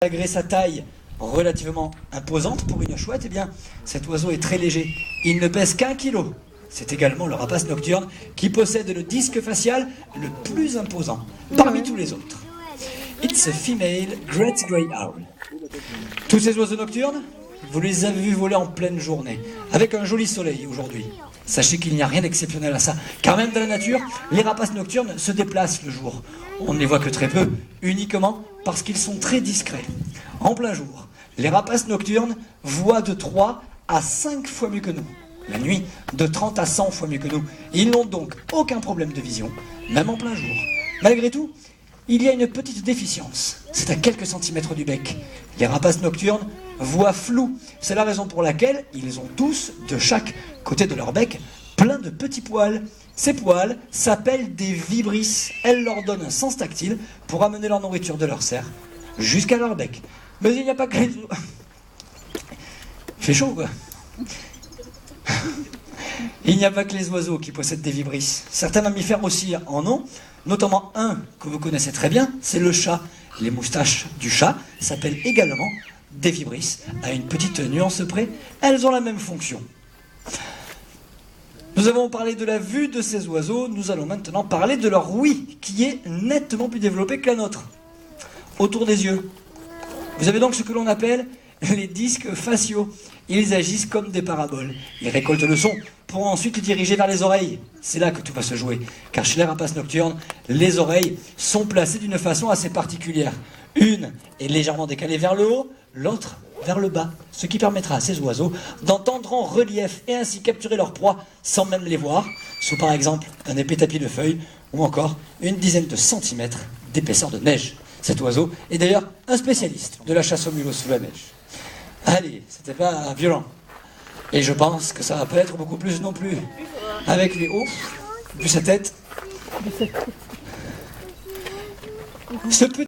Malgré sa taille relativement imposante pour une chouette, eh bien, cet oiseau est très léger. Il ne pèse qu'1 kilo. C'est également le rapace nocturne qui possède le disque facial le plus imposant parmi tous les autres. It's a female great grey owl. Tous ces oiseaux nocturnes, vous les avez vus voler en pleine journée, avec un joli soleil aujourd'hui. Sachez qu'il n'y a rien d'exceptionnel à ça, car même dans la nature, les rapaces nocturnes se déplacent le jour. On ne les voit que très peu, uniquement parce qu'ils sont très discrets. En plein jour, les rapaces nocturnes voient de 3 à 5 fois mieux que nous. La nuit, de 30 à 100 fois mieux que nous. Ils n'ont donc aucun problème de vision, même en plein jour. Malgré tout, il y a une petite déficience. C'est à quelques centimètres du bec. Les rapaces nocturnes voient flou. C'est la raison pour laquelle ils ont tous, de chaque côté de leur bec, plein de petits poils. Ces poils s'appellent des vibrisses. Elles leur donnent un sens tactile pour amener leur nourriture de leur cerf jusqu'à leur bec. Mais il n'y a pas que les... Il fait chaud, quoi. Il n'y a pas que les oiseaux qui possèdent des vibrisses. Certains mammifères aussi en ont, notamment un que vous connaissez très bien, c'est le chat. Les moustaches du chat s'appellent également des vibrisses. À une petite nuance près, elles ont la même fonction. Nous avons parlé de la vue de ces oiseaux, nous allons maintenant parler de leur ouïe, qui est nettement plus développée que la nôtre. Autour des yeux, vous avez donc ce que l'on appelle les disques faciaux. Ils agissent comme des paraboles. Ils récoltent le son pour ensuite le diriger vers les oreilles. C'est là que tout va se jouer. Car chez les rapaces nocturnes, les oreilles sont placées d'une façon assez particulière. Une est légèrement décalée vers le haut, l'autre vers le bas. Ce qui permettra à ces oiseaux d'entendre en relief et ainsi capturer leur proie sans même les voir, sous par exemple un épais tapis de feuilles ou encore une dizaine de centimètres d'épaisseur de neige. Cet oiseau est d'ailleurs un spécialiste de la chasse au mulot sous la neige. Allez, c'était pas violent. Et je pense que ça va pas être beaucoup plus non plus. Avec les hauts, de sa tête. Ce petit